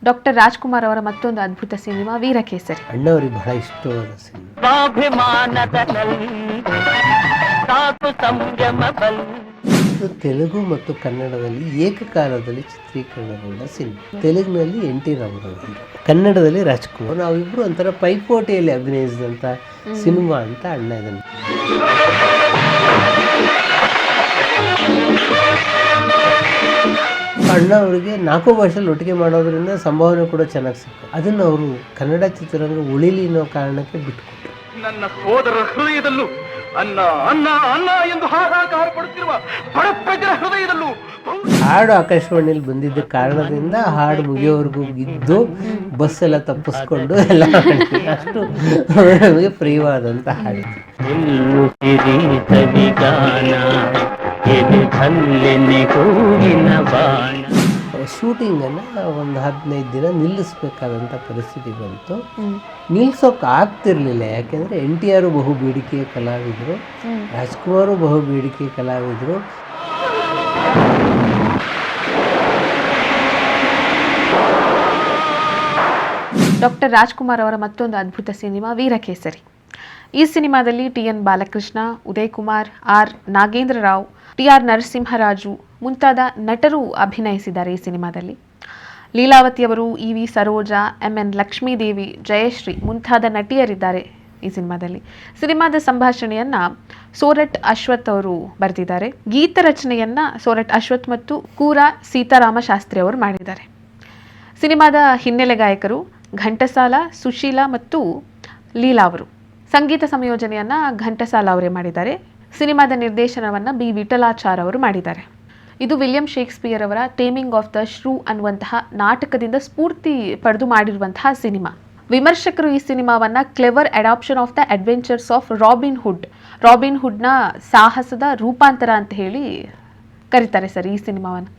Doctor Rajkumar ಅವರ ಮತ್ತೊಂದು ಅದ್ಭುತ ಸಿನಿಮಾ ವೀರಕೇಸರಿ. ಅಣ್ಣವರಿಗೆ ಬಹಳ ಇಷ್ಟವಾದ ಸಿನಿಮಾ. ತೆಲುಗು ಮತ್ತು ಕನ್ನಡದಲ್ಲಿ ಏಕಕಾಲದಲ್ಲಿ ಚಿತ್ರೀಕರಣಗೊಂಡ ಸಿನಿಮಾ. ತೆಲುಗಿನಲ್ಲಿ ಎನ್.ಟಿ. ರಾಮರಾವ್ ಹೀರೋ, ಕನ್ನಡದಲ್ಲಿ ರಾಜ್ಕುಮಾರ್. ನಾವಿಬ್ರು ಒಂಥರ ಪೈಪೋಟಿಯಲ್ಲಿ ಅಭಿನಯಿಸಿದಂಥ ಸಿನಿಮಾ ಅಂತ ಅಣ್ಣ ಇದನ್ನು. ಅಣ್ಣ ಅವರಿಗೆ 4 ಭಾಷೆಯಲ್ಲಿ ಒಟ್ಟಿಗೆ ಮಾಡೋದ್ರಿಂದ ಸಂಭಾವನೆ ಕೂಡ ಚೆನ್ನಾಗಿ ಸಿಕ್ತು. ಅದನ್ನು ಅವರು ಕನ್ನಡ ಚಿತ್ರರಂಗ ಉಳಿಲಿ ಅನ್ನೋ ಕಾರಣಕ್ಕೆ ಬಿಟ್ಟುಕೊಟ್ರು. ನನ್ನ ಸೋದರ ಹೃದಯದಲ್ಲೂ ಅನ್ನ ಅನ್ನ ಅನ್ನ ಎಂದು ಹಾಹಾಕಾರ ಪಡುತ್ತಿರುವ ಬಡ ಪ್ರಜರ ಹೃದಯದಲ್ಲೂ ಹಾಡು ಆಕಾಶವಾಣಿಯಲ್ಲಿ ಬಂದಿದ್ದ ಕಾರಣದಿಂದ ಹಾಡು ಮುಗಿಯೋವರೆಗೂ ಇದ್ದು ಬಸ್ ಎಲ್ಲ ತಪ್ಪಿಸ್ಕೊಂಡು ಎಲ್ಲ ಅಷ್ಟು ನಮಗೆ ಪ್ರಿಯವಾದಂಥ ಹಾಡು. ಶೂಟಿಂಗನ್ನು ಒಂದು 15 ದಿನ ನಿಲ್ಲಿಸಬೇಕಾದಂಥ ಪರಿಸ್ಥಿತಿ ಬಂತು. ನಿಲ್ಸೋಕೆ ಆಗ್ತಿರ್ಲಿಲ್ಲ, ಯಾಕೆಂದರೆ NTR ಬಹು ಬೇಡಿಕೆಯ ಕಲಾವಿದರು, ರಾಜ್ಕುಮಾರು ಬಹು ಬೇಡಿಕೆಯ ಕಲಾವಿದರು. ಡಾಕ್ಟರ್ ರಾಜ್ಕುಮಾರ್ ಅವರ ಮತ್ತೊಂದು ಅದ್ಭುತ ಸಿನಿಮಾ ವೀರಕೇಸರಿ. ಈ ಸಿನಿಮಾದಲ್ಲಿ TN Balakrishna, Uday Kumar, R Nagendra Rao, TR Narasimharaju ಮುಂತಾದ ನಟರು ಅಭಿನಯಿಸಿದ್ದಾರೆ. ಈ ಸಿನಿಮಾದಲ್ಲಿ ಲೀಲಾವತಿಯವರು, EV ಸರೋಜಾ, MN ಲಕ್ಷ್ಮೀದೇವಿ, ಜಯಶ್ರೀ ಮುಂತಾದ ನಟಿಯರಿದ್ದಾರೆ. ಈ ಸಿನಿಮಾದ ಸಂಭಾಷಣೆಯನ್ನ ಸೋರಟ್ ಅಶ್ವಥ್ ಅವರು ಬರೆದಿದ್ದಾರೆ. ಗೀತ ರಚನೆಯನ್ನ ಸೋರಟ್ ಅಶ್ವಥ್ ಮತ್ತು ಕೂರ ಸೀತಾರಾಮ ಶಾಸ್ತ್ರಿ ಅವರು ಮಾಡಿದ್ದಾರೆ. ಸಿನಿಮಾದ ಹಿನ್ನೆಲೆ ಗಾಯಕರು ಘಂಟಸಾಲ, ಸುಶೀಲಾ ಮತ್ತು ಲೀಲಾ ಅವರು. ಸಂಗೀತ ಸಂಯೋಜನೆಯನ್ನ ಘಂಟಸಾಲ ಅವರೇ ಮಾಡಿದ್ದಾರೆ. ಸಿನಿಮಾದ ನಿರ್ದೇಶನವನ್ನು B ವಿಠಲಾಚಾರ್ ಅವರು ಮಾಡಿದ್ದಾರೆ. ಇದು ವಿಲಿಯಂ ಶೇಕ್ಸ್ಪಿಯರ್ ಅವರ ಟೇಮಿಂಗ್ ಆಫ್ ದ ಶ್ರೂ ಅನ್ನುವಂತಹ ನಾಟಕದಿಂದ ಸ್ಫೂರ್ತಿ ಪಡೆದು ಮಾಡಿರುವಂತಹ ಸಿನಿಮಾ. ವಿಮರ್ಶಕರು ಈ ಸಿನಿಮಾವನ್ನು clever adaptation of the adventures of Robin ಹುಡ್ನ ಸಾಹಸದ ರೂಪಾಂತರ ಅಂತ ಹೇಳಿ ಕರೀತಾರೆ ಸರ್ ಈ ಸಿನಿಮಾವನ್ನು.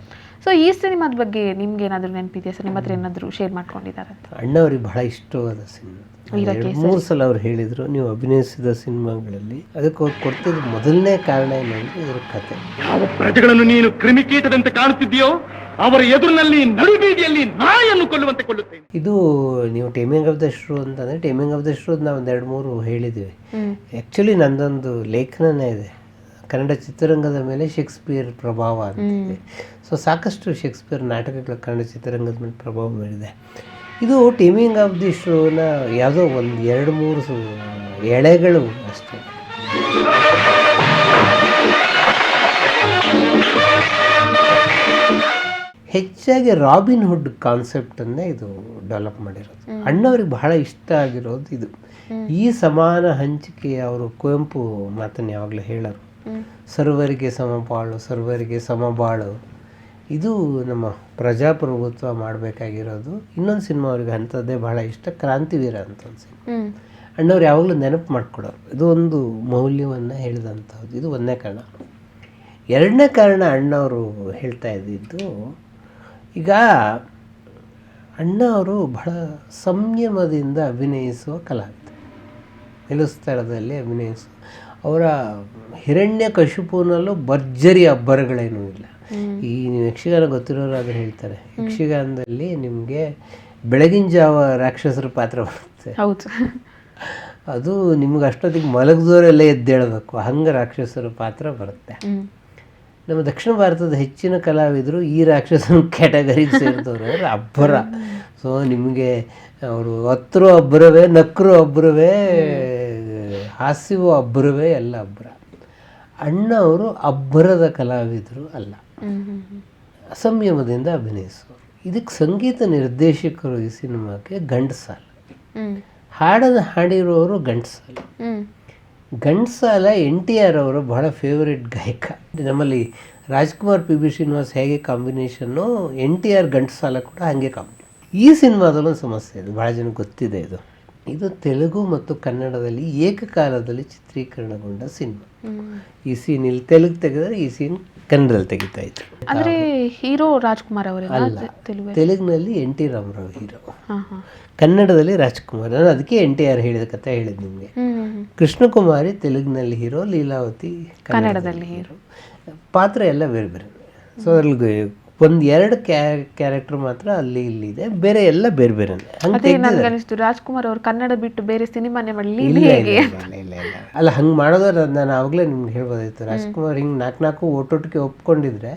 ಸೊ ಈ ಸಿನಿಮಾದ ಬಗ್ಗೆ ನಿಮ್ಗೆ ಏನಾದರೂ ನೆನಪಿದೆಯಾ ಸರ್? ನಿಮ್ಮ ಹತ್ರ ಏನಾದರೂ ಶೇರ್ ಮಾಡ್ಕೊಂಡಿದ್ದಾರೆ ಅಂತ? ಅಣ್ಣವ್ರಿಗೆ ಬಹಳ ಇಷ್ಟವಾದ ಸಿನಿಮಾ. 2-3 ಸಲ ಅವ್ರು ಹೇಳಿದರು, ನೀವು ಅಭಿನಯಿಸಿದ ಸಿನಿಮಾಗಳಲ್ಲಿ ಅದಕ್ಕೆ ಅವ್ರು ಕೊಡ್ತಿದ್ದ ಮೊದಲನೇ ಕಾರಣ ಏನಂದ್ರೆ ಇದರ ಕತೆ. ಪ್ರಜೆಗಳನ್ನು ನೀನು ಕ್ರಿಮಿಕೀಟದಂತೆ ಕಾಣುತ್ತಿದ್ದೀಯೋ ಅವರ ಎದುರಿನಲ್ಲಿ ನಡುಬೀದಿಯಲ್ಲಿ ನಾಯನ್ನು ಕೊಲ್ಲುವಂತೆ ಕೊಲ್ಲುತ್ತೇನೆ. ಇದು ನೀವು ಟೇಮಿಂಗ್ ಆಫ್ ದ ಶ್ರೂ ಅಂತಂದರೆ, ಟೇಮಿಂಗ್ ಆಫ್ ದ ಶ್ರೂ ನಾವು 2-3 ಹೇಳಿದ್ದೀವಿ. ಆ್ಯಕ್ಚುಲಿ ನಂದೊಂದು ಲೇಖನನೇ ಇದೆ ಕನ್ನಡ ಚಿತ್ರರಂಗದ ಮೇಲೆ ಶೇಕ್ಸ್ಪಿಯರ್ ಪ್ರಭಾವ ಅಂತಿದೆ. ಸೊ ಸಾಕಷ್ಟು ಶೇಕ್ಸ್ಪಿಯರ್ ನಾಟಕಗಳ ಕನ್ನಡ ಚಿತ್ರರಂಗದ ಮೇಲೆ ಪ್ರಭಾವ ಬೀರಿದೆ. ಇದು ಟೇಮಿಂಗ್ ಆಫ್ ದಿ ಶ್ರೋನ ಯಾವುದೋ 1-2-3 ಎಳೆಗಳು ಅಷ್ಟೇ. ಹೆಚ್ಚಾಗಿ ರಾಬಿನ್ ಹುಡ್ ಕಾನ್ಸೆಪ್ಟನ್ನೇ ಇದು ಡೆವಲಪ್ ಮಾಡಿರೋದು. ಅಣ್ಣವ್ರಿಗೆ ಬಹಳ ಇಷ್ಟ ಆಗಿರೋದು ಇದು. ಈ ಸಮಾನ ಹಂಚಿಕೆ ಅವರು ಕುವೆಂಪು ಮಾತನ್ನು ಯಾವಾಗಲೂ ಹೇಳೋರು, ಸರ್ವರಿಗೆ ಸಮಪಾಳು, ಸರ್ವರಿಗೆ ಸಮಬಾಳು. ಇದು ನಮ್ಮ ಪ್ರಜಾಪ್ರಭುತ್ವ ಮಾಡಬೇಕಾಗಿರೋದು. ಇನ್ನೊಂದು ಸಿನಿಮಾ ಅವ್ರಿಗೆ ಅಂಥದ್ದೇ ಬಹಳ ಇಷ್ಟ, ಕ್ರಾಂತಿವೀರ ಅಂತ ಒಂದು ಸಿನಿಮಾ. ಅಣ್ಣವ್ರು ಯಾವಾಗಲೂ ನೆನಪು ಮಾಡಿಕೊಡೋರು. ಇದು ಒಂದು ಮೌಲ್ಯವನ್ನು ಹೇಳಿದಂಥದ್ದು. ಇದು ಒಂದನೇ ಕಾರಣ. ಎರಡನೇ ಕಾರಣ ಅಣ್ಣವರು ಹೇಳ್ತಾ ಇದ್ದಿದ್ದು, ಈಗ ಅಣ್ಣವರು ಬಹಳ ಸಂಯಮದಿಂದ ಅಭಿನಯಿಸುವ ಕಲಾವಿದ. ನಿಲ್ಲಿಸ್ಥಳದಲ್ಲಿ ಅಭಿನಯಿಸುವ ಅವರ ಹಿರಣ್ಯ ಕಶಿಪುನಲ್ಲೂ ಭರ್ಜರಿ ಅಬ್ಬರಗಳೇನೂ ಇಲ್ಲ. ಈ ನೀವು ಯಕ್ಷಗಾನ ಗೊತ್ತಿರೋರಾದ್ರೆ ಹೇಳ್ತಾರೆ, ಯಕ್ಷಗಾನದಲ್ಲಿ ನಿಮಗೆ ಬೆಳಗಿನ ಜಾವ ರಾಕ್ಷಸರ ಪಾತ್ರ ಬರುತ್ತೆ. ಹೌದು, ಅದು ನಿಮ್ಗೆ ಅಷ್ಟೊತ್ತಿಗೆ ಮಲಗಿದವರೆಲ್ಲ ಎದ್ದೇಳಬೇಕು, ಹಂಗೆ ರಾಕ್ಷಸರ ಪಾತ್ರ ಬರುತ್ತೆ. ನಮ್ಮ ದಕ್ಷಿಣ ಭಾರತದ ಹೆಚ್ಚಿನ ಕಲಾವಿದರು ಈ ರಾಕ್ಷಸನ ಕ್ಯಾಟಗರಿಗೆ ಸೇರಿದವರು ಅಬ್ಬರ. ಸೊ ನಿಮಗೆ ಅವರು ಹತ್ತರೂ ಅಬ್ಬರವೇ, ನಕ್ಕರೂ ಅಬ್ಬರವೇ, ಹಾಸ್ಯವೂ ಅಬ್ಬರವೇ, ಎಲ್ಲ ಅಬ್ಬರ. ಅಣ್ಣ ಅವರು ಅಬ್ಬರದ ಕಲಾವಿದರು ಅಲ್ಲ, ಸಂಯಮದಿಂದ ಅಭಿನಯಿಸುವರು. ಇದಕ್ಕೆ ಸಂಗೀತ ನಿರ್ದೇಶಕರು ಈ ಸಿನಿಮಾಕ್ಕೆ ಘಂಟಸಾಲ, ಹಾಡನ್ನು ಹಾಡಿರುವವರು ಘಂಟಸಾಲ NTR ಅವರು ಬಹಳ ಫೇವರೇಟ್ ಗಾಯಕ. ನಮ್ಮಲ್ಲಿ ರಾಜ್ಕುಮಾರ್ PB ಶ್ರೀನಿವಾಸ್ ಹೇಗೆ ಕಾಂಬಿನೇಷನ್ನು, NTR ಘಂಟಸಾಲ ಕೂಡ ಹಾಗೆ ಈ ಸಿನಿಮಾದಲ್ಲೊಂದು ಸಮಸ್ಯೆ ಇದೆ, ಭಾಳ ಜನಕ್ಕೆ ಗೊತ್ತಿದೆ. ಇದು ತೆಲುಗು ಮತ್ತು ಕನ್ನಡದಲ್ಲಿ ಏಕಕಾಲದಲ್ಲಿ ಚಿತ್ರೀಕರಣಗೊಂಡ ಸಿನಿಮಾ. ಈ ಸೀನ್ ಇಲ್ಲಿ ತೆಲುಗು ತೆಗೆದರೆ ಈ ಸೀನ್ ಕನ್ನಡದಲ್ಲಿ ತೆಗಿತಾ ಇದ್ರು. ಅಂದ್ರೆ ಹೀರೋ ರಾಜ್ಕುಮಾರ್ ಅವರಲ್ಲ, ತೆಲುಗಿನಲ್ಲಿ NT ರಾಮರಾವ್ ಹೀರೋ, ಕನ್ನಡದಲ್ಲಿ ರಾಜ್ಕುಮಾರ್. ನಾನು ಅದಕ್ಕೆ NTR ಹೇಳಿದ ಕಥೆ ಹೇಳಿದ್ದು ನಿಮಗೆ. ಕೃಷ್ಣಕುಮಾರಿ ತೆಲುಗಿನಲ್ಲಿ ಹೀರೋ, ಲೀಲಾವತಿ ಕನ್ನಡದಲ್ಲಿ ಹೀರೋ. ಪಾತ್ರ ಎಲ್ಲ ಬೇರೆ ಬೇರೆ. ಸೊ ಅದ್ರಲ್ಲಿ ಒಂದು ಎರಡು ಕ್ಯಾರೆಕ್ಟರ್ ಮಾತ್ರ ಅಲ್ಲಿ ಇಲ್ಲಿ ಇದೆ, ಬೇರೆ ಎಲ್ಲ ಬೇರೆ ಬೇರೆ. ಅದೇ ನನ್ಗೆ ಅನಿಸ್ತು ರಾಜ್ಕುಮಾರ್ ಅವರು ಕನ್ನಡ ಬಿಟ್ಟು ಬೇರೆ ಸಿನಿಮಾನೇ ಮಾಡಲಿ ಹೇಗೆ. ಇಲ್ಲ ಅಲ್ಲ, ಹಂಗೆ ಮಾಡೋದ್ರೆ ನಾನು ಆವಾಗಲೇ ನಿಮ್ಗೆ ಹೇಳ್ಬೋದಾಯ್ತು. ರಾಜ್ಕುಮಾರ್ ಹಿಂಗೆ ನಾಲ್ಕು ಒಟ್ಟೊಟ್ಟಿಗೆ ಒಪ್ಕೊಂಡಿದ್ರೆ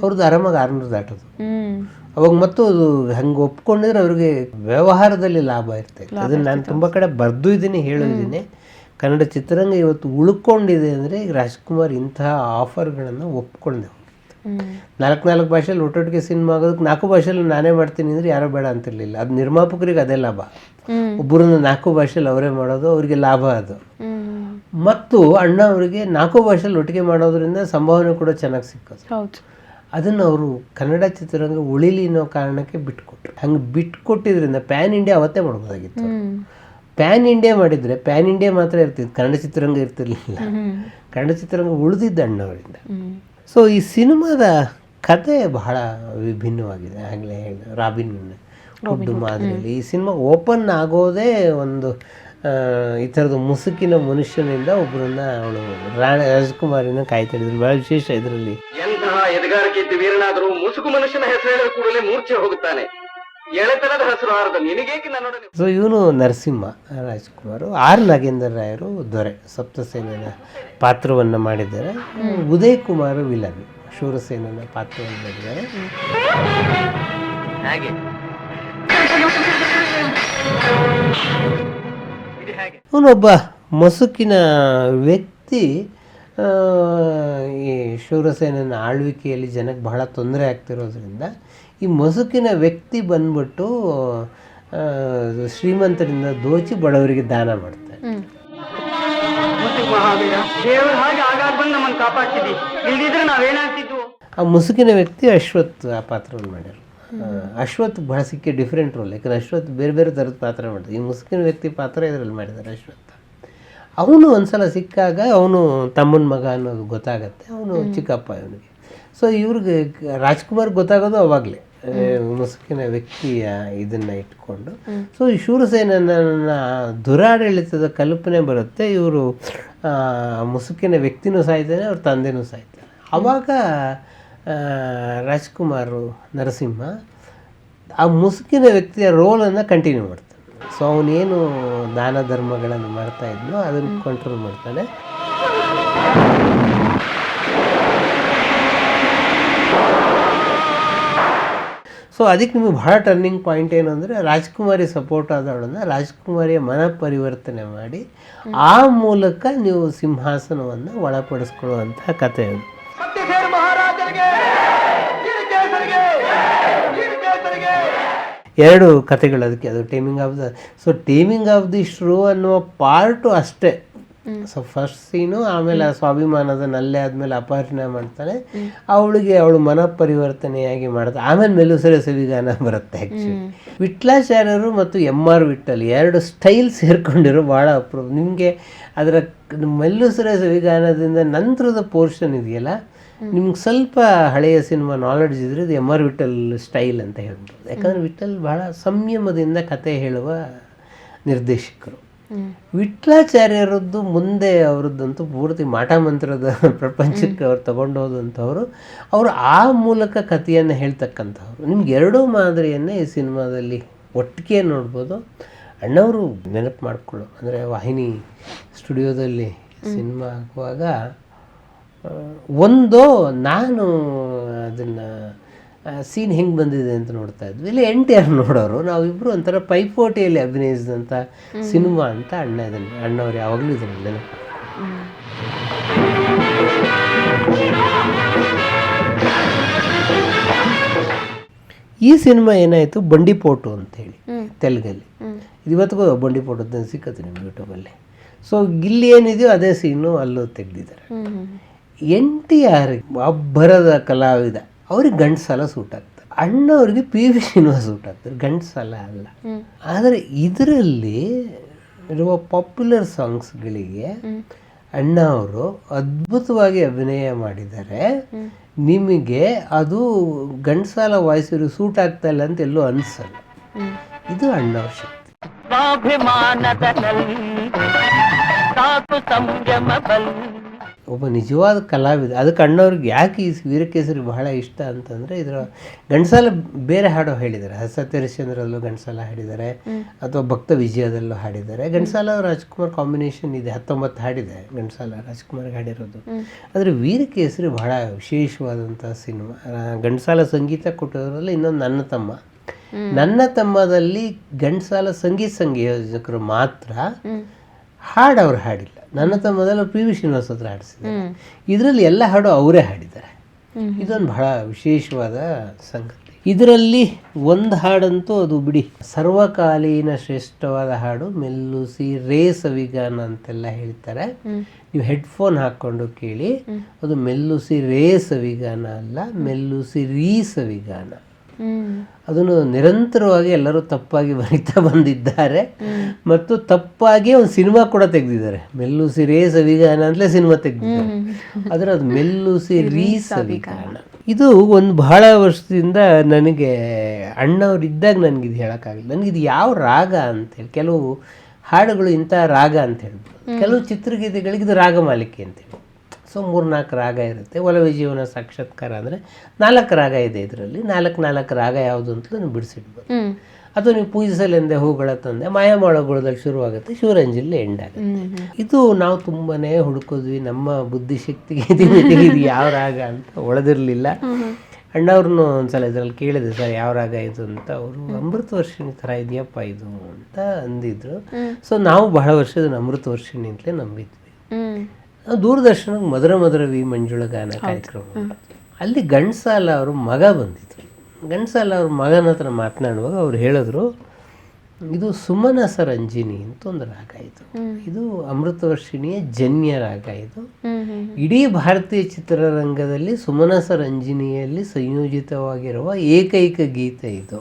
ಅವ್ರದ್ದು ಆರಾಮಾಗಿ 600 ದಾಟೋದು. ಅವಾಗ ಮತ್ತು ಅದು ಹಂಗೆ ಒಪ್ಕೊಂಡಿದ್ರೆ ಅವ್ರಿಗೆ ವ್ಯವಹಾರದಲ್ಲಿ ಲಾಭ ಇರ್ತೈತೆ. ಅದನ್ನು ನಾನು ತುಂಬ ಕಡೆ ಬರ್ದು ಇದ್ದೀನಿ, ಹೇಳಿದ್ದೀನಿ. ಕನ್ನಡ ಚಿತ್ರರಂಗ ಇವತ್ತು ಉಳ್ಕೊಂಡಿದೆ ಅಂದರೆ ರಾಜ್ಕುಮಾರ್ ಇಂತಹ ಆಫರ್ಗಳನ್ನು ಒಪ್ಕೊಂಡೆ. 4 ಭಾಷೆಯಲ್ಲಿ ಒಟ್ಟೊಟ್ಟಿಗೆ ಸಿನಿಮಾ ಆಗೋದಕ್ಕೆ 4 ಭಾಷೆಯಲ್ಲಿ ನಾನೇ ಮಾಡ್ತೀನಿ ಅಂದರೆ ಯಾರೋ ಬೇಡ ಅಂತಿರ್ಲಿಲ್ಲ. ಅದು ನಿರ್ಮಾಪಕರಿಗೆ ಅದೇ ಲಾಭ. ಒಬ್ಬರನ್ನ 4 ಭಾಷೆಯಲ್ಲಿ ಅವರೇ ಮಾಡೋದು, ಅವರಿಗೆ ಲಾಭ ಅದು. ಮತ್ತು ಅಣ್ಣ ಅವರಿಗೆ 4 ಭಾಷೆಯಲ್ಲಿ ಒಟ್ಟಿಗೆ ಮಾಡೋದ್ರಿಂದ ಸಂಭಾವನೆ ಕೂಡ ಚೆನ್ನಾಗಿ ಸಿಕ್ಕೋದು. ಅದನ್ನು ಅವರು ಕನ್ನಡ ಚಿತ್ರರಂಗ ಉಳಿಲಿ ಅನ್ನೋ ಕಾರಣಕ್ಕೆ ಬಿಟ್ಕೊಟ್ರು. ಹಂಗೆ ಬಿಟ್ಕೊಟ್ಟಿದ್ರಿಂದ ಪ್ಯಾನ್ ಇಂಡಿಯಾ ಅವತ್ತೇ ಮಾಡ್ಬೋದಾಗಿತ್ತು. ಪ್ಯಾನ್ ಇಂಡಿಯಾ ಮಾಡಿದರೆ ಪ್ಯಾನ್ ಇಂಡಿಯಾ ಮಾತ್ರ ಇರ್ತಿತ್ತು, ಕನ್ನಡ ಚಿತ್ರರಂಗ ಇರ್ತಿರ್ಲಿಲ್ಲ. ಕನ್ನಡ ಚಿತ್ರರಂಗ ಉಳಿದಿದ್ದ ಅಣ್ಣವರಿಂದ. ಸೊ ಈ ಸಿನಿಮಾದ ಕತೆ ಬಹಳ ವಿಭಿನ್ನವಾಗಿದೆ. ಆಗಲೇ ಹೇಳಿದೆ, ರಾಬಿನ್ ಹುಡ್ ಮಾದರಿಯಲ್ಲಿ ಈ ಸಿನಿಮಾ ಓಪನ್ ಆಗೋದೇ ಒಂದು ಈ ಥರದ ಮುಸುಕಿನ ಮನುಷ್ಯನಿಂದ ಒಬ್ಬರನ್ನ ಅವಳು ರಾಜ್ಕುಮಾರಿನ ಕಾಯ್ತಾಡಿದ್ರು. ಬಹಳ ವಿಶೇಷ ಇದರಲ್ಲಿ. ಎಂತಹ ಎದಗಾರಿಕೆ ಇದ್ದ ವೀರನಾದರೂ ಮುಸುಕು ಮನುಷ್ಯನ ಹೆಸರು ಹೇಳಿದ ಕೂಡಲೇ ಮೂರ್ಛೆ ಹೋಗುತ್ತಾನೆ. ಎಳೆತನದ ಹೆಸರು ಆರದ ನಿನಗೇಕೆ ನನ್ನೊಡನೆ. ಸೊ ಇವನು ನರಸಿಂಹ ರಾಜ್ಕುಮಾರ್, ಆರ್ ನಾಗೇಂದ್ರ ರಾಯರು ದೊರೆ ಸಪ್ತಸೇನನ ಪಾತ್ರವನ್ನು ಮಾಡಿದ್ದಾರೆ. ಉದಯ್ ಕುಮಾರ್ ವಿಲನ್ ಶೂರಸೇನನ ಪಾತ್ರವನ್ನು ಮಾಡಿದ್ದಾರೆ. ಅವನೊಬ್ಬ ಮಸುಕಿನ ವ್ಯಕ್ತಿ. ಈ ಶೂರಸೇನನ ಆಳ್ವಿಕೆಯಲ್ಲಿ ಜನಕ್ಕೆ ಬಹಳ ತೊಂದರೆ ಆಗ್ತಿರೋದ್ರಿಂದ ಈ ಮಸುಕಿನ ವ್ಯಕ್ತಿ ಬಂದ್ಬಿಟ್ಟು ಶ್ರೀಮಂತರಿಂದ ದೋಚಿ ಬಡವರಿಗೆ ದಾನ ಮಾಡ್ತಾರೆ. ಆ ಮುಸುಕಿನ ವ್ಯಕ್ತಿ ಅಶ್ವಥ್ ಆ ಪಾತ್ರವನ್ನು ಮಾಡ್ಯಾರ. ಅಶ್ವಥ್ ಬಹಳ ಸಿಕ್ಕಿ ಡಿಫ್ರೆಂಟ್ ರೋಲ್. ಯಾಕಂದ್ರೆ ಅಶ್ವಥ್ ಬೇರೆ ಬೇರೆ ಥರದ ಪಾತ್ರ ಮಾಡಿದ್ರು. ಈ ಮುಸುಕಿನ ವ್ಯಕ್ತಿ ಪಾತ್ರ ಇದರಲ್ಲಿ ಮಾಡಿದ್ದಾರೆ ಅಶ್ವಥ್. ಅವನು ಒಂದ್ಸಲ ಸಿಕ್ಕಾಗ ಅವನು ತಮ್ಮನ ಮಗ ಅನ್ನೋದು ಗೊತ್ತಾಗತ್ತೆ. ಅವನು ಚಿಕ್ಕಪ್ಪ ಇವನಿಗೆ. ಸೊ ಇವ್ರಿಗೆ ರಾಜ್ಕುಮಾರ್ ಗೊತ್ತಾಗೋದು ಅವಾಗಲೇ ಮುಸುಕಿನ ವ್ಯಕ್ತಿಯ ಇದನ್ನು ಇಟ್ಕೊಂಡು. ಸೊ ಈ ಶೂರಸೇನನ ದುರಾಡಳಿತದ ಕಲ್ಪನೆ ಬರುತ್ತೆ. ಇವರು ಮುಸುಕಿನ ವ್ಯಕ್ತಿನೂ ಸಾಯ್ತಾನೆ, ಅವ್ರ ತಂದೆನೂ ಸಾಯ್ತಾನೆ. ಆವಾಗ ರಾಜ್ಕುಮಾರ್ ನರಸಿಂಹ ಆ ಮುಸುಕಿನ ವ್ಯಕ್ತಿಯ ರೋಲನ್ನು ಕಂಟಿನ್ಯೂ ಮಾಡ್ತಾನೆ. ಸೊ ಅವನೇನು ದಾನ ಧರ್ಮಗಳನ್ನು ಮಾಡ್ತಾ ಇದ್ನೋ ಅದನ್ನು ಕಂಟ್ರೋಲ್ ಮಾಡ್ತಾನೆ. ಸೊ ಅದಕ್ಕೆ ನಿಮಗೆ ಬಹಳ ಟರ್ನಿಂಗ್ ಪಾಯಿಂಟ್ ಏನು ಅಂದರೆ ರಾಜ್ಕುಮಾರಿ ಸಪೋರ್ಟ್ ಆದವಳನ್ನು ರಾಜ್ಕುಮಾರಿಯ ಮನ ಪರಿವರ್ತನೆ ಮಾಡಿ ಆ ಮೂಲಕ ನೀವು ಸಿಂಹಾಸನವನ್ನು ಒಳಪಡಿಸ್ಕೊಳ್ಳುವಂಥ ಕಥೆ ಅದು. ಎರಡು ಕಥೆಗಳು ಅದಕ್ಕೆ. ಅದು ಟೇಮಿಂಗ್ ಆಫ್ ದಿ ಶ್ರೂ ಅನ್ನುವ ಪಾರ್ಟು ಅಷ್ಟೇ. ಸೊ ಫಸ್ಟ್ ಸೀನು, ಆಮೇಲೆ ಸ್ವಾಭಿಮಾನದ ನಲ್ಲೆ ಆದಮೇಲೆ ಅಪಹರಣ ಮಾಡ್ತಾನೆ, ಅವಳು ಮನ ಪರಿವರ್ತನೆಯಾಗಿ ಮಾಡ್ತಾನೆ. ಆಮೇಲೆ ಮೆಲ್ಲುಸರೆ ಸವಿಗಾನ ಬರುತ್ತೆ. ಆ್ಯಕ್ಚುಲಿ ವಿಟ್ಲಾಚಾರ್ಯರು ಮತ್ತು MR ವಿಠಲ್ ಎರಡು ಸ್ಟೈಲ್ ಸೇರ್ಕೊಂಡಿರೋ ಭಾಳ ಅಪ್ರೂಪ. ನಿಮಗೆ ಅದರ ಮೆಲ್ಲುಸರೆ ಸವಿಗಾನದಿಂದ ನಂತರದ ಪೋರ್ಷನ್ ಇದೆಯಲ್ಲ, ನಿಮ್ಗೆ ಸ್ವಲ್ಪ ಹಳೆಯ ಸಿನಿಮಾ ನಾಲೆಡ್ಜ್ ಇದ್ರೆ ಇದು MR ವಿಠಲ್ ಸ್ಟೈಲ್ ಅಂತ ಹೇಳ್ಬೋದು. ಯಾಕಂದರೆ ವಿಠಲ್ ಬಹಳ ಸಂಯಮದಿಂದ ಕತೆ ಹೇಳುವ ನಿರ್ದೇಶಕರು. ವಿಟ್ಲಾಚಾರ್ಯರದ್ದು ಮುಂದೆ ಅವರದ್ದಂತೂ ಪೂರ್ತಿ ಮಾಟ ಮಂತ್ರದ ಪ್ರಪಂಚಕ್ಕೆ ಅವ್ರು ತಗೊಂಡು ಹೋದಂಥವ್ರು. ಅವರು ಆ ಮೂಲಕ ಕಥೆಯನ್ನು ಹೇಳ್ತಕ್ಕಂಥವ್ರು. ನಿಮ್ಗೆ ಎರಡೂ ಮಾದರಿಯನ್ನೇ ಈ ಸಿನಿಮಾದಲ್ಲಿ ಒಟ್ಟಿಗೆ ನೋಡ್ಬೋದು. ಅಣ್ಣವರು ನೆನಪು ಮಾಡಿಕೊಳ್ಳು ಅಂದರೆ ವಾಹಿನಿ ಸ್ಟುಡಿಯೋದಲ್ಲಿ ಸಿನಿಮಾ ಆಗುವಾಗ ನಾನು ಅದನ್ನು ಸೀನ್ ಹೆಂಗೆ ಬಂದಿದೆ ಅಂತ ನೋಡ್ತಾ ಇದ್ವಿ. ಇಲ್ಲಿ NTR ನೋಡೋರು, ನಾವಿಬ್ಬರು ಒಂಥರ ಪೈಪೋಟಿಯಲ್ಲಿ ಅಭಿನಯಿಸಿದಂಥ ಸಿನಿಮಾ ಅಂತ ಅಣ್ಣವ್ರು ಯಾವಾಗಲೂ ಇದನ್ನು ನೆನಪು. ಈ ಸಿನಿಮಾ ಏನಾಯಿತು, ಬಂಡಿಪೋಟು ಅಂತೇಳಿ ತೆಲುಗಲ್ಲಿ. ಇವತ್ತಿಗೂ ಬಂಡಿಪೋಟು ಅಂತ ಸಿಕ್ಕತ್ತೆ ನಿಮ್ಗೆ ಯೂಟ್ಯೂಬಲ್ಲಿ. ಸೊ ಇಲ್ಲಿ ಏನಿದೆಯೋ ಅದೇ ಸೀನು ಅಲ್ಲೂ ತೆಗೆದಿದ್ದಾರೆ. NTR ಅಬ್ಬರದ ಕಲಾವಿದ, ಅವ್ರಿಗೆ ಗಂಡಸಾಲ ಸೂಟ್ ಆಗ್ತದೆ. ಅಣ್ಣವ್ರಿಗೆ PV ಶ್ರೀನಿವಾಸ್ ಸೂಟ್ ಆಗ್ತದೆ, ಗಂಡಸಾಲ ಅಲ್ಲ. ಆದರೆ ಇದರಲ್ಲಿ ಇರುವ ಪಾಪ್ಯುಲರ್ ಸಾಂಗ್ಸ್ಗಳಿಗೆ ಅಣ್ಣ ಅವರು ಅದ್ಭುತವಾಗಿ ಅಭಿನಯ ಮಾಡಿದ್ದಾರೆ. ನಿಮಗೆ ಅದು ಗಂಡಸಾಲ ವಾಯ್ಸ್ ಇವ್ರಿಗೆ ಸೂಟ್ ಆಗ್ತಾ ಇಲ್ಲ ಅಂತ ಎಲ್ಲೂ ಅನಿಸಲ್ಲ. ಇದು ಅಣ್ಣವ್ರ ಶಕ್ತಿ. ಒಬ್ಬ ನಿಜವಾದ ಕಲಾವಿದ. ಅದಕ್ಕೆ ಅಣ್ಣವ್ರಿಗೆ ಯಾಕೆ ಈ ವೀರಕೇಸರಿ ಬಹಳ ಇಷ್ಟ ಅಂತಂದರೆ ಇದರ ಘಂಟಸಾಲ ಬೇರೆ ಹಾಡು ಹೇಳಿದ್ದಾರೆ. ಸತ್ಯಹರಿಶ್ಚಂದ್ರಲ್ಲೂ ಘಂಟಸಾಲ ಹಾಡಿದ್ದಾರೆ, ಅಥವಾ ಭಕ್ತ ವಿಜಯದಲ್ಲೂ ಹಾಡಿದ್ದಾರೆ. ಘಂಟಸಾಲ ರಾಜ್ಕುಮಾರ್ ಕಾಂಬಿನೇಷನ್ ಇದೆ, 19 ಹಾಡಿದೆ ಘಂಟಸಾಲ ರಾಜ್ಕುಮಾರ್ಗೆ ಹಾಡಿರೋದು. ಆದರೆ ವೀರಕೇಸರಿ ಬಹಳ ವಿಶೇಷವಾದಂಥ ಸಿನಿಮಾ. ಘಂಟಸಾಲ ಸಂಗೀತ ಕೊಟ್ಟಿರೋದ್ರಲ್ಲಿ ಇನ್ನೊಂದು ನನ್ನ ತಮ್ಮದಲ್ಲಿ ಘಂಟಸಾಲ ಸಂಯೋಜಕರು ಮಾತ್ರ ಹಾಡು ಅವ್ರು ಹಾಡಿಲ್ಲ. ನನ್ನ ತಮ್ಮದಲ್ಲಿ ಪಿ ವಿ ಶ್ರೀನಿವಾಸ್ ಹತ್ರ ಹಾಡಿಸಿದ್ದಾರೆ. ಇದರಲ್ಲಿ ಎಲ್ಲ ಹಾಡು ಅವರೇ ಹಾಡಿದ್ದಾರೆ. ಇದೊಂದು ಬಹಳ ವಿಶೇಷವಾದ ಸಂಗತಿ. ಇದರಲ್ಲಿ ಒಂದು ಹಾಡಂತೂ ಅದು ಬಿಡಿ, ಸರ್ವಕಾಲೀನ ಶ್ರೇಷ್ಠವಾದ ಹಾಡು ಮೆಲ್ಲುಸಿ ರೇ ಸವಿಗಾನ ಅಂತೆಲ್ಲ ಹೇಳ್ತಾರೆ. ನೀವು ಹೆಡ್ಫೋನ್ ಹಾಕ್ಕೊಂಡು ಕೇಳಿ, ಅದು ಮೆಲ್ಲುಸಿ ರೇ ಸವಿಗಾನ ಅಲ್ಲ, ಮೆಲ್ಲುಸಿ ರೀ ಸವಿಗಾನ. ಅದನ್ನು ನಿರಂತರವಾಗಿ ಎಲ್ಲರೂ ತಪ್ಪಾಗಿ ಬರೀತಾ ಬಂದಿದ್ದಾರೆ, ಮತ್ತು ತಪ್ಪಾಗಿ ಒಂದು ಸಿನಿಮಾ ಕೂಡ ತೆಗೆದಿದ್ದಾರೆ. ಮೆಲ್ಲುಸಿ ರೇ ಸವಿಗಾನ ಅಂತಲೇ ಸಿನಿಮಾ ತೆಗೆದಿದ್ದಾರೆ, ಆದರೆ ಅದು ಮೆಲ್ಲುಸಿ ರೀ ಸವಿಗಾನ. ಇದು ಒಂದು ಬಹಳ ವರ್ಷದಿಂದ ನನಗೆ ಅಣ್ಣವ್ರಿದ್ದಾಗ ನನಗಿದು ಹೇಳೋಕ್ಕಾಗಲ್ಲ. ನನಗಿದು ಯಾವ ರಾಗ ಅಂತೇಳಿ, ಕೆಲವು ಹಾಡುಗಳು ಇಂಥ ರಾಗ ಅಂತ ಹೇಳ್ಬೋದು, ಕೆಲವು ಚಿತ್ರಗೀತೆಗಳಿಗೆ ಇದು ರಾಗಮಾಲಿಕೆ ಅಂತೇಳಿ. ಸೊ 3-4 ರಾಗ ಇರುತ್ತೆ. ಒಲವೇ ಜೀವನ ಸಾಕ್ಷಾತ್ಕಾರ ಅಂದರೆ 4 ರಾಗ ಇದೆ ಇದರಲ್ಲಿ. 4 ರಾಗ ಯಾವುದು ಅಂತಲೂ ನೀವು ಬಿಡಿಸಿಡ್ಬೋದು. ಅಥವಾ ನೀವು ಪೂಜಿಸಲೆಂದೇ ಹೂಗಳ ತಂದೆ ಮಾಯಾಮಾಳಗೋಳದಲ್ಲಿ ಶುರುವಾಗುತ್ತೆ, ಶಿವರಂಜಲಿ ಎಂಡ್ ಆಗುತ್ತೆ. ಇದು ನಾವು ತುಂಬಾ ಹುಡುಕಿದ್ವಿ, ನಮ್ಮ ಬುದ್ಧಿಶಕ್ತಿಗೆ ಇದು ಯಾವ ರಾಗ ಅಂತ ಒಳದಿರಲಿಲ್ಲ. ಅಣ್ಣವ್ರನ್ನೂ ಒಂದ್ಸಲ ಇದರಲ್ಲಿ ಕೇಳಿದೆ, ಸರ್ ಯಾವ ರಾಗ ಇದು ಅಂತ. ಅವರು ಅಮೃತ ವರ್ಷಿಣಿ ಥರ ಇದೆಯಪ್ಪ ಇದು ಅಂತ ಅಂದಿದ್ರು. ಸೊ ನಾವು ಬಹಳ ವರ್ಷದ ಅಮೃತ ವರ್ಷಿಣಿ ಅಂತಲೇ ನಂಬಿದ್ವಿ. ದೂರದರ್ಶನಕ್ಕೆ ಮಧುರ ವಿ ಮಂಜುಳ ಗಾನ ಕಾರ್ಯಕ್ರಮ, ಅಲ್ಲಿ ಘಂಟಸಾಲ ಅವರು ಮಗ ಬಂದಿದ್ರು. ಘಂಟಸಾಲ ಅವ್ರ ಮಗನ ಹತ್ರ ಮಾತನಾಡುವಾಗ ಅವ್ರು ಹೇಳಿದ್ರು, ಇದು ಸುಮನಸ ರಂಜಿನಿ ಅಂತ ಒಂದು ರಾಗ ಇದು. ಇದು ಅಮೃತವರ್ಷಿಣಿಯ ಜನ್ಯ ರಾಗ. ಇದು ಇಡೀ ಭಾರತೀಯ ಚಿತ್ರರಂಗದಲ್ಲಿ ಸುಮನಸ ರಂಜಿನಿಯಲ್ಲಿ ಸಂಯೋಜಿತವಾಗಿರುವ ಏಕೈಕ ಗೀತೆ ಇದು.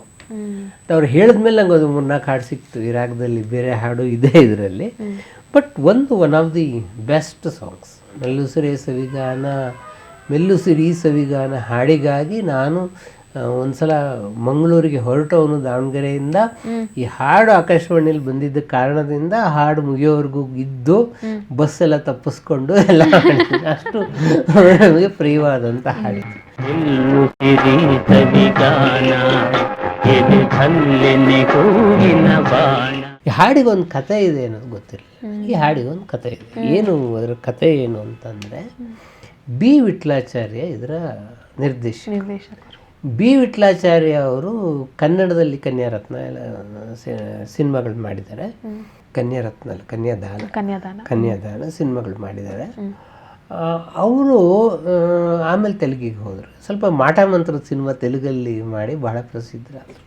ಅವ್ರು ಹೇಳಿದ್ಮೇಲೆ ನಂಗೆ ಅದು 3-4 ಹಾಡು ಸಿಕ್ತು ಈ ರಾಗದಲ್ಲಿ, ಬೇರೆ ಹಾಡು ಇದೆ ಇದರಲ್ಲಿ. But one of the best songs ಮೆಲ್ಲುಸಿರಿ ಸವಿಗಾನ ಹಾಡಿಗಾಗಿ ನಾನು ಒಂದ್ಸಲ ಮಂಗಳೂರಿಗೆ ಹೊರಟವನು ದಾವಣಗೆರೆಯಿಂದ. ಈ ಹಾಡು ಆಕಾಶವಾಣಿಯಲ್ಲಿ ಬಂದಿದ್ದ ಕಾರಣದಿಂದ ಹಾಡು ಮುಗಿಯೋವರೆಗೂ ಇದ್ದು ಬಸ್ಸೆಲ್ಲ ತಪ್ಪಿಸ್ಕೊಂಡು ಎಲ್ಲ ಅಷ್ಟು ನಮಗೆ ಪ್ರಿಯವಾದಂಥ ಹಾಡಿದ್ದು. ಈ ಹಾಡಿಗೊಂದು ಕತೆ ಇದೆ ಅನ್ನೋದು ಗೊತ್ತಿರಲಿಲ್ಲ. ಈ ಹಾಡಿಗೊಂದು ಕತೆ ಇದೆ. ಏನು ಅದರ ಕತೆ ಏನು ಅಂತಂದರೆ, ಬಿ ವಿಠಲಾಚಾರ್ಯ ಇದರ ನಿರ್ದೇಶಕರು. ಬಿ ವಿಠಲಾಚಾರ್ಯ ಅವರು ಕನ್ನಡದಲ್ಲಿ ಕನ್ಯಾರತ್ನ ಎಲ್ಲ ಸಿನಿಮಾಗಳು ಮಾಡಿದ್ದಾರೆ. ಕನ್ಯಾದಾನ ಸಿನಿಮಾಗಳು ಮಾಡಿದ್ದಾರೆ. ಅವರು ಆಮೇಲೆ ತೆಲುಗಿಗೆ ಹೋದರು. ಸ್ವಲ್ಪ ಮಾಟ ಮಂತ್ರದ ಸಿನಿಮಾ ತೆಲುಗಲ್ಲಿ ಮಾಡಿ ಬಹಳ ಪ್ರಸಿದ್ಧರಾದರು.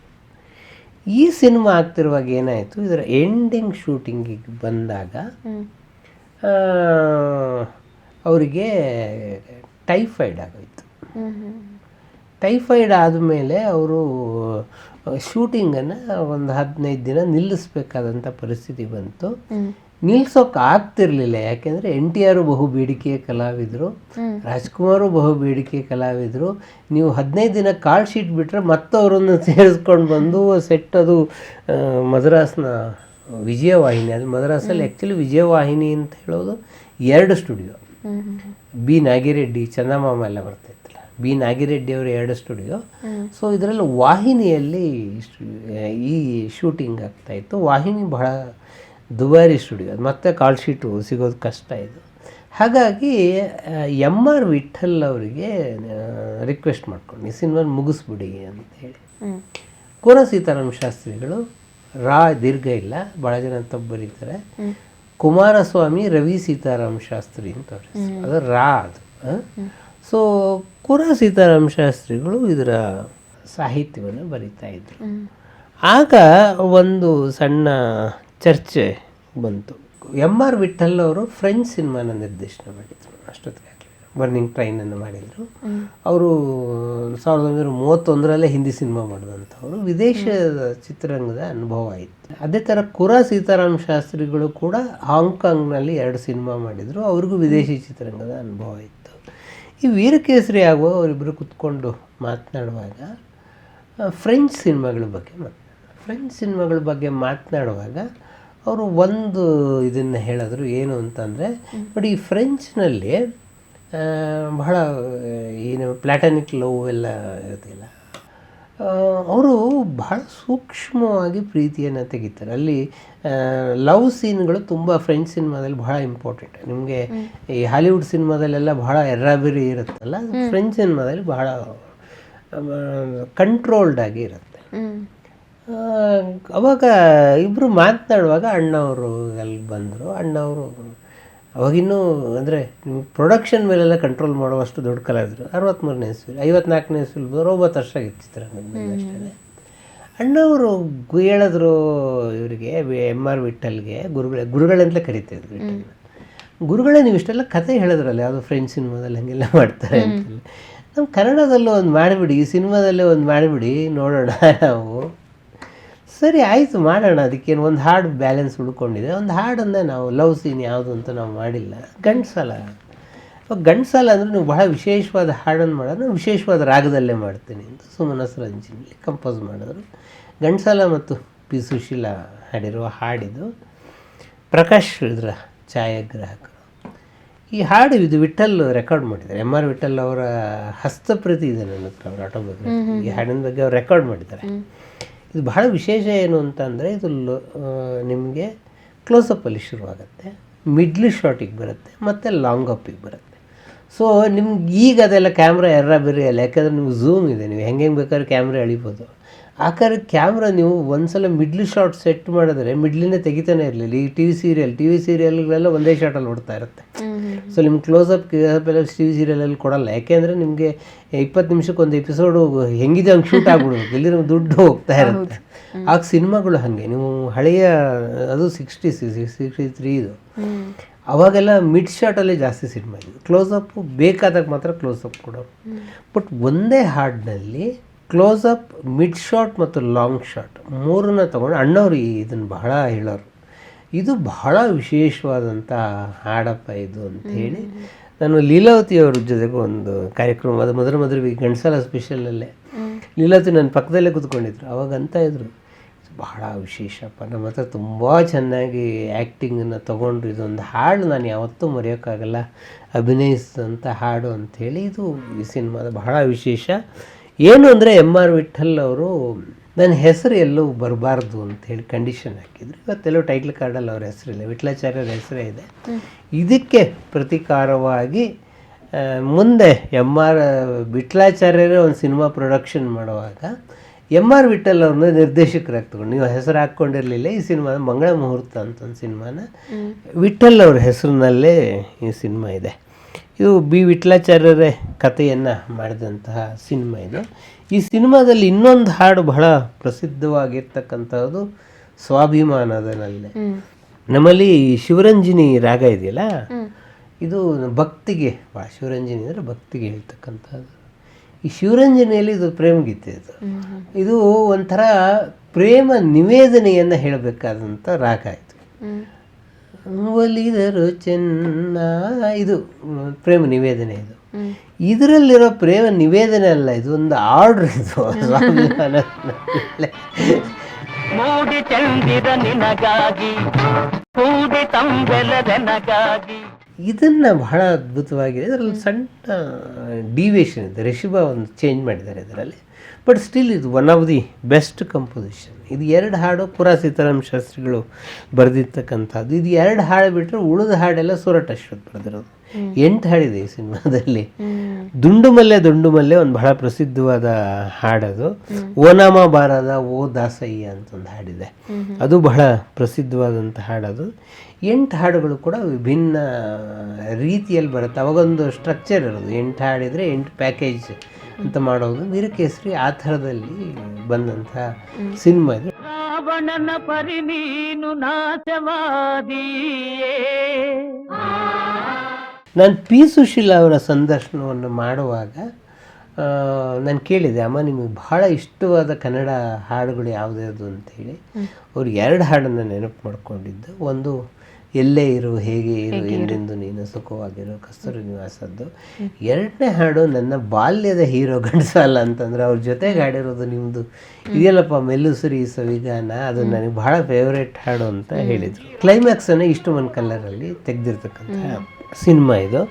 ಈ ಸಿನಿಮಾ ಆಗ್ತಿರುವಾಗ ಏನಾಯಿತು, ಇದರ ಎಂಡಿಂಗ್ ಶೂಟಿಂಗಿಗೆ ಬಂದಾಗ ಅವರಿಗೆ ಟೈಫಾಯ್ಡ್ ಆಗೋಯಿತು. ಟೈಫಾಯ್ಡ್ ಆದಮೇಲೆ ಅವರು ಶೂಟಿಂಗನ್ನು ಒಂದು 15 ದಿನ ನಿಲ್ಲಿಸಬೇಕಾದಂಥ ಪರಿಸ್ಥಿತಿ ಬಂತು. ನಿಲ್ಸೋಕೆ ಆಗ್ತಿರ್ಲಿಲ್ಲ, ಯಾಕೆಂದರೆ NTR ಬಹು ಬೇಡಿಕೆಯ ಕಲಾವಿದರು, ರಾಜ್ಕುಮಾರು ಬಹು ಬೇಡಿಕೆಯ ಕಲಾವಿದರು. ನೀವು 15 ದಿನ ಕಾಲ್ ಶೀಟ್ ಬಿಟ್ಟರೆ ಮತ್ತವರನ್ನು ಸೇರಿಸ್ಕೊಂಡು ಬಂದು ಸೆಟ್, ಅದು ಮದ್ರಾಸ್ನ ವಿಜಯವಾಹಿನಿ. ಅದು ಮದ್ರಾಸಲ್ಲಿ ಆ್ಯಕ್ಚುಲಿ ವಿಜಯವಾಹಿನಿ ಅಂತ ಹೇಳೋದು 2 ಸ್ಟುಡಿಯೋ. ಬಿ ನಾಗಿರೆಡ್ಡಿ, ಚಂದಮಾಮ ಎಲ್ಲ ಬರ್ತಾಯಿತ್ತಲ್ಲ, ಬಿ ನಾಗಿರೆಡ್ಡಿ ಅವರು 2 ಸ್ಟುಡಿಯೋ. ಸೊ ಇದರಲ್ಲಿ ವಾಹಿನಿಯಲ್ಲಿ ಈ ಶೂಟಿಂಗ್ ಆಗ್ತಾಯಿತ್ತು. ವಾಹಿನಿ ಬಹಳ ದುಬಾರಿ ಸ್ಟುಡಿಯೋ, ಅದು ಮತ್ತೆ ಕಾಲ್ ಶೀಟು ಸಿಗೋದು ಕಷ್ಟ ಇದು. ಹಾಗಾಗಿ MR ವಿಠಲ್ ಅವರಿಗೆ ರಿಕ್ವೆಸ್ಟ್ ಮಾಡ್ಕೊಂಡು ಈ ಸಿನಿಮಾ ಮುಗಿಸ್ಬಿಡಿ ಅಂತೇಳಿ. ಕೋನ ಸೀತಾರಾಮ ಶಾಸ್ತ್ರಿಗಳು, ದೀರ್ಘ ಇಲ್ಲ, ಭಾಳ ಜನ ತಪ್ಪು ಬರೀತಾರೆ, ಕುಮಾರಸ್ವಾಮಿ ರವಿ ಸೀತಾರಾಮ ಶಾಸ್ತ್ರಿ ಅಂತ ಅವ್ರ ಹೆಸರು, ಅದು ಅದು. ಸೊ ಕೋನ ಸೀತಾರಾಮ ಶಾಸ್ತ್ರಿಗಳು ಇದರ ಸಾಹಿತ್ಯವನ್ನು ಬರೀತಾ ಇದ್ರು. ಆಗ ಒಂದು ಸಣ್ಣ ಚರ್ಚೆ ಬಂತು. MR ವಿಠಲ್ ಅವರು ಫ್ರೆಂಚ್ ಸಿನಿಮಾನ ನಿರ್ದೇಶನ ಮಾಡಿದರು. ಅಷ್ಟೊತ್ತಿಗೆ ಬರ್ನಿಂಗ್ ಟ್ರೈನನ್ನು ಮಾಡಿದರು. ಅವರು 1931 ಹಿಂದಿ ಸಿನಿಮಾ ಮಾಡಿದಂಥವ್ರು. ವಿದೇಶದ ಚಿತ್ರರಂಗದ ಅನುಭವ ಆಯಿತು. ಅದೇ ಥರ ಕುರಾ ಸೀತಾರಾಮ ಶಾಸ್ತ್ರಿಗಳು ಕೂಡ ಹಾಂಗ್ಕಾಂಗ್ನಲ್ಲಿ 2 ಸಿನಿಮಾ ಮಾಡಿದರು. ಅವ್ರಿಗೂ ವಿದೇಶಿ ಚಿತ್ರರಂಗದ ಅನುಭವ ಇತ್ತು. ಈ ವೀರಕೇಸರಿ ಆಗುವ ಅವರಿಬ್ಬರು ಕೂತ್ಕೊಂಡು ಮಾತನಾಡುವಾಗ ಫ್ರೆಂಚ್ ಸಿನಿಮಾಗಳ ಬಗ್ಗೆ ಮಾತನಾಡುವಾಗ ಅವರು ಒಂದು ಇದನ್ನು ಹೇಳಿದ್ರು. ಏನು ಅಂತಂದರೆ, ನೋಡಿ, ಈ ಫ್ರೆಂಚ್ನಲ್ಲಿ ಬಹಳ ಏನು ಪ್ಲಾಟಾನಿಕ್ ಲವ್ ಎಲ್ಲ ಇರೋದಿಲ್ಲ. ಅವರು ಬಹಳ ಸೂಕ್ಷ್ಮವಾಗಿ ಪ್ರೀತಿಯನ್ನು ತೆಗಿತಾರೆ. ಅಲ್ಲಿ ಲವ್ ಸೀನ್ಗಳು ತುಂಬ ಫ್ರೆಂಚ್ ಸಿನಿಮಾದಲ್ಲಿ ಬಹಳ ಇಂಪಾರ್ಟೆಂಟ್. ನಿಮಗೆ ಈ ಹಾಲಿವುಡ್ ಸಿನಿಮಾದಲ್ಲೆಲ್ಲ ಬಹಳ ಎರ್ರಾಬಿರಿ ಇರುತ್ತಲ್ಲ, ಫ್ರೆಂಚ್ ಸಿನಿಮಾದಲ್ಲಿ ಬಹಳ ಕಂಟ್ರೋಲ್ಡ್ ಆಗಿ ಇರುತ್ತೆ. ಅವಾಗ ಇಬ್ಬರು ಮಾತನಾಡುವಾಗ ಅಣ್ಣವರು ಅಲ್ಲಿ ಬಂದರು. ಅಣ್ಣವರು ಅವಾಗಿನ್ನೂ ಅಂದರೆ ಪ್ರೊಡಕ್ಷನ್ ಮೇಲೆಲ್ಲ ಕಂಟ್ರೋಲ್ ಮಾಡುವಷ್ಟು ದೊಡ್ಡ ಕಲಾವಿದರು. 63ನೇ ಇಸ್ವಿ 54ನೇ ಇಸ್ವಿ 90 ವರ್ಷ ಆಗಿತ್ತು ಚಿತ್ರರಂಗದಲ್ಲಿ ಅಷ್ಟೇ. ಅಣ್ಣವರು ಹೇಳಿದ್ರು ಇವರಿಗೆ MR ವಿಠಲ್ಗೆ, ಗುರುಗಳಂತಲೇ ಕರಿತಾಯಿದ್ರು ವಿಠಲ್ನ. ಗುರುಗಳೇ ನೀವು ಇಷ್ಟೆಲ್ಲ ಕತೆ ಹೇಳಿದ್ರಲ್ಲ ಯಾವುದೋ ಫ್ರೆಂಚ್ ಸಿನಿಮಾದಲ್ಲಿ ಹಾಗೆಲ್ಲ ಮಾಡ್ತಾರೆ ಅಂತೇಳಿ, ನಮ್ಮ ಕನ್ನಡದಲ್ಲೂ ಒಂದು ಮಾಡಿಬಿಡಿ, ಈ ಸಿನಿಮಾದಲ್ಲೇ ಒಂದು ಮಾಡಿಬಿಡಿ ನೋಡೋಣ ನಾವು. ಸರಿ ಆಯಿತು ಮಾಡೋಣ, ಅದಕ್ಕೇನು ಒಂದು ಹಾಡು ಬ್ಯಾಲೆನ್ಸ್ ಉಳ್ಕೊಂಡಿದೆ, ಒಂದು ಹಾಡನ್ನು ನಾವು ಲವ್ ಸೀನ್ ಯಾವುದು ಅಂತ ನಾವು ಮಾಡಿಲ್ಲ. ಗಂಡಸಾಲ ಅಂದರೆ ನೀವು ಬಹಳ ವಿಶೇಷವಾದ ಹಾಡನ್ನು ಮಾಡೋದು, ನಾನು ವಿಶೇಷವಾದ ರಾಗದಲ್ಲೇ ಮಾಡ್ತೀನಿ ಅಂತ ಸುಮನಸ್ ರಂಜಿನಲ್ಲಿ ಕಂಪೋಸ್ ಮಾಡಿದ್ರು. ಗಂಡಸಾಲ ಮತ್ತು ಪಿ ಸುಶೀಲಾ ಹಾಡಿರುವ ಹಾಡಿದು. ಪ್ರಕಾಶ್ ಇದರ ಛಾಯಾಗ್ರಾಹಕರು. ಈ ಹಾಡು ಇದು ವಿಠಲ್ ರೆಕಾರ್ಡ್ ಮಾಡಿದ್ದಾರೆ. MR ವಿಠಲ್ ಅವರ ಹಸ್ತಪ್ರತಿ ಇದೆ ನನ್ನ ಹತ್ರ, ಅವರ ಆಟೋಬಯೋಗ್ರಫಿ. ಈ ಹಾಡಿನ ಬಗ್ಗೆ ಅವ್ರು ರೆಕಾರ್ಡ್ ಮಾಡಿದ್ದಾರೆ. ಇದು ಬಹಳ ವಿಶೇಷ ಏನು ಅಂತಂದರೆ, ಇದು ನಿಮಗೆ ಕ್ಲೋಸಪ್ಪಲ್ಲಿ ಶುರುವಾಗುತ್ತೆ, ಮಿಡ್ಲ್ ಶಾಟಿಗೆ ಬರುತ್ತೆ ಮತ್ತು ಲಾಂಗ್ ಅಪ್ಪಿಗೆ ಬರುತ್ತೆ. ಸೊ ನಿಮ್ಗೆ ಈಗ ಅದೆಲ್ಲ ಕ್ಯಾಮ್ರಾ ಎರ್ರಾಬಿರಿ ಅಲ್ಲ, ಯಾಕಂದರೆ ನಿಮ್ಗೆ ಝೂಮ್ ಇದೆ, ನೀವು ಹೆಂಗೆ ಬೇಕಾದ್ರೆ ಕ್ಯಾಮ್ರಾ ಎಳಿಬೋದು. ಆ ಕಾರಣ ಕ್ಯಾಮ್ರಾ ನೀವು ಒಂದು ಸಲ ಮಿಡ್ಲ್ ಶಾಟ್ ಸೆಟ್ ಮಾಡಿದ್ರೆ ಮಿಡ್ಲಿನೇ ತೆಗಿತಾನೆ ಇರಲಿಲ್ಲ. ಈ ಟಿ ವಿ ಸೀರಿಯಲ್ಗಳೆಲ್ಲ ಒಂದೇ ಶಾಟಲ್ಲಿ ಓಡ್ತಾ ಇರುತ್ತೆ. ಸೊ ನಿಮ್ಗೆ ಕ್ಲೋಸಪ್ ಎಲ್ಲ ಟಿ ವಿ ಸೀರಿಯಲಲ್ಲಿ ಕೊಡಲ್ಲ, ಯಾಕೆಂದರೆ ನಿಮಗೆ 20 ನಿಮಿಷಕ್ಕೆ ಒಂದು ಎಪಿಸೋಡು ಹೆಂಗಿದೆ ಹಂಗೆ ಶೂಟ್ ಆಗ್ಬಿಡ್ಬೇಕು, ಇಲ್ಲಿ ನಿಮ್ಗೆ ದುಡ್ಡು ಹೋಗ್ತಾ ಇರುತ್ತೆ. ಆಗ ಸಿನಿಮಾಗಳು ಹಾಗೆ, ನೀವು ಹಳೆಯ ಅದು 63 ಇದು, ಅವಾಗೆಲ್ಲ ಮಿಡ್ ಶಾಟಲ್ಲೇ ಜಾಸ್ತಿ ಸಿನಿಮಾ ಇದೆ. ಕ್ಲೋಸಪ್ಪು ಬೇಕಾದಾಗ ಮಾತ್ರ ಕ್ಲೋಸಪ್ ಕೊಡೋರು. ಬಟ್ ಒಂದೇ ಹಾಡಿನಲ್ಲಿ ಕ್ಲೋಸಪ್, ಮಿಡ್ ಶಾಟ್ ಮತ್ತು ಲಾಂಗ್ ಶಾಟ್ ಮೂರನ್ನ ತೊಗೊಂಡು ಅಣ್ಣವ್ರು ಇದನ್ನು ಬಹಳ ಹೇಳೋರು. ಇದು ಬಹಳ ವಿಶೇಷವಾದಂಥ ಹಾಡಪ್ಪ ಇದು ಅಂಥೇಳಿ. ನಾನು ಲೀಲಾವತಿಯವ್ರ ಜೊತೆಗೂ ಒಂದು ಕಾರ್ಯಕ್ರಮ, ಅದು ಮದುವೆ ಗಂಡಸಾಲ ಸ್ಪೆಷಲಲ್ಲೇ ಲೀಲಾವತಿ ನನ್ನ ಪಕ್ಕದಲ್ಲೇ ಕೂತ್ಕೊಂಡಿದ್ರು. ಅವಾಗ ಅಂತ ಇದ್ರು, ಬಹಳ ವಿಶೇಷಪ್ಪ, ನಮ್ಮ ಹತ್ರ ತುಂಬ ಚೆನ್ನಾಗಿ ಆ್ಯಕ್ಟಿಂಗನ್ನು ತೊಗೊಂಡು ಇದೊಂದು ಹಾಡು ನಾನು ಯಾವತ್ತೂ ಮರೆಯೋಕ್ಕಾಗಲ್ಲ, ಅಭಿನಯಿಸಿದಂಥ ಹಾಡು ಅಂಥೇಳಿ. ಇದು ಈ ಸಿನಿಮಾದ ಬಹಳ ವಿಶೇಷ. ಏನು ಅಂದರೆ MR ವಿಠಲ್ ಅವರು ನನ್ನ ಹೆಸರು ಎಲ್ಲೂ ಬರಬಾರ್ದು ಅಂಥೇಳಿ ಕಂಡೀಷನ್ ಹಾಕಿದ್ರು. ಇವತ್ತೆಲ್ಲೋ ಟೈಟ್ಲ್ ಕಾರ್ಡಲ್ಲಿ ಅವ್ರ ಹೆಸರಿಲ್ಲ, ವಿಠಲಾಚಾರ್ಯರ ಹೆಸರೇ ಇದೆ. ಇದಕ್ಕೆ ಪ್ರತಿಕಾರವಾಗಿ ಮುಂದೆ ವಿಠಲಾಚಾರ್ಯರೇ ಒಂದು ಸಿನಿಮಾ ಪ್ರೊಡಕ್ಷನ್ ಮಾಡುವಾಗ MR ವಿಠಲ್ ಅವ್ರನ್ನ ನಿರ್ದೇಶಕರಾಗಿ ತಗೊಂಡು, ನೀವು ಹೆಸರು ಹಾಕ್ಕೊಂಡಿರಲಿಲ್ಲ, ಈ ಸಿನಿಮಾದ ಮಂಗಳ ಮುಹೂರ್ತ ಅಂತ ಒಂದು ಸಿನಿಮಾನ ವಿಠಲ್ ಅವ್ರ ಹೆಸರಿನಲ್ಲೇ ಈ ಸಿನಿಮಾ ಇದೆ. ಇದು ಬಿ ವಿಠಲಾಚಾರ್ಯರೇ ಕಥೆಯನ್ನು ಮಾಡಿದಂತಹ ಸಿನಿಮಾ ಇದು. ಈ ಸಿನಿಮಾದಲ್ಲಿ ಇನ್ನೊಂದು ಹಾಡು ಬಹಳ ಪ್ರಸಿದ್ಧವಾಗಿರ್ತಕ್ಕಂಥದ್ದು ಸ್ವಾಭಿಮಾನದಲ್ಲೇ. ನಮ್ಮಲ್ಲಿ ಶಿವರಂಜನಿ ರಾಗ ಇದೆಯಲ್ಲ, ಇದು ಭಕ್ತಿಗೆ ಶಿವರಂಜನಿ ಅಂದರೆ ಭಕ್ತಿಗೆ ಹೇಳ್ತಕ್ಕಂಥದ್ದು. ಈ ಶಿವರಂಜನಿಯಲ್ಲಿ ಇದು ಪ್ರೇಮಗೀತೆ. ಇದು ಒಂಥರ ಪ್ರೇಮ ನಿವೇದನೆಯನ್ನು ಹೇಳಬೇಕಾದಂಥ ರಾಗ ಇದು. ಒಲಿದರು ಚೆನ್ನ, ಇದು ಪ್ರೇಮ ನಿವೇದನೆ. ಇದು ಇದರಲ್ಲಿರೋ ಪ್ರೇಮ ನಿವೇದನೆ ಅಲ್ಲ, ಇದು ಒಂದು ಆರ್ಡರ್. ಇದು ಮೂಡಿ ಚಂದಿರ ನಿನಗಾಗಿ, ಕೂಡಿ ತಂಬೆಲದೆನಗಾಗಿ. ಇದನ್ನು ಬಹಳ ಅದ್ಭುತವಾಗಿದೆ. ಇದರಲ್ಲಿ ಸಣ್ಣ ಡಿವಿಯೇಷನ್ ಇದೆ, ರಿಷಿಭಾ ಒಂದು ಚೇಂಜ್ ಮಾಡಿದ್ದಾರೆ ಇದರಲ್ಲಿ. ಬಟ್ ಸ್ಟಿಲ್ ಇದು one of the best composition. ಇದು 2 ಹಾಡು ಪುರಾ ಸೀತಾರಾಮ್ ಶಾಸ್ತ್ರಿಗಳು ಬರೆದಿರ್ತಕ್ಕಂಥದ್ದು. ಇದು 2 ಹಾಡು ಬಿಟ್ಟರೆ ಉಳಿದ ಹಾಡೆಲ್ಲ ಸೂರಟ್ ಅಶ್ವಥ್ ಬರೆದಿರೋದು. 8 ಹಾಡಿದೆ ಈ ಸಿನಿಮಾದಲ್ಲಿ. ದುಂಡು ಮಲ್ಲೆ ಒಂದು ಬಹಳ ಪ್ರಸಿದ್ಧವಾದ ಹಾಡದು. ಓನಾಮ ಬಾರದ ಓ ದಾಸಯ್ಯ ಅಂತ ಒಂದು ಹಾಡಿದೆ, ಅದು ಬಹಳ ಪ್ರಸಿದ್ಧವಾದಂಥ ಹಾಡದು. 8 ಹಾಡುಗಳು ಕೂಡ ವಿಭಿನ್ನ ರೀತಿಯಲ್ಲಿ ಬರುತ್ತೆ. ಅವಾಗೊಂದು ಸ್ಟ್ರಕ್ಚರ್ ಇರೋದು, 8 ಹಾಡಿದರೆ 8 ಪ್ಯಾಕೇಜ್ ಅಂತ ಮಾಡೋದು. ವೀರಕೇಸರಿ ಆ ಥರದಲ್ಲಿ ಬಂದಂಥ ಸಿನಿಮಾ ಇದು. ರಾವಣನ ಪರಿ ನೀನು ನಾಶವಾದಿಯೇ. ನಾನು ಪಿ ಸುಶೀಲಾ ಅವರ ಸಂದರ್ಶನವನ್ನು ಮಾಡುವಾಗ ನಾನು ಕೇಳಿದೆ, ಅಮ್ಮ ನಿಮಗೆ ಬಹಳ ಇಷ್ಟವಾದ ಕನ್ನಡ ಹಾಡುಗಳು ಯಾವುದ್ಯಾವುದು ಅಂತೇಳಿ. ಅವ್ರು 2 ಹಾಡನ್ನು ನೆನಪು ಮಾಡ್ಕೊಂಡಿದ್ದು. ಒಂದು ಎಲ್ಲೇ ಇರು ಹೇಗೆ ಇರು ಎಂದೆಂದು ನೀನು ಸುಖವಾಗಿರು ಕಸ್ತೂರಿ ನಿವಾಸದ್ದು. 2ನೇ ಹಾಡು ನನ್ನ ಬಾಲ್ಯದ ಹೀರೋ ಗಂಡಸಾಲ ಅಂತಂದರೆ ಅವ್ರ ಜೊತೆಗೆ ಹಾಡಿರೋದು ನಿಮ್ಮದು ಇದೆಯಲ್ಲಪ್ಪ ಮೆಲ್ಲುಸುರಿ ಸವಿಗಾನ, ಅದು ನನಗೆ ಬಹಳ ಫೇವ್ರೇಟ್ ಹಾಡು ಅಂತ ಹೇಳಿದರು. ಕ್ಲೈಮ್ಯಾಕ್ಸನ್ನು ಇಷ್ಟು ಮನ್ ಕಲ್ಲರಲ್ಲಿ ತೆಗೆದಿರ್ತಕ್ಕಂಥ ಸಿನಿಮಾ ಇದು.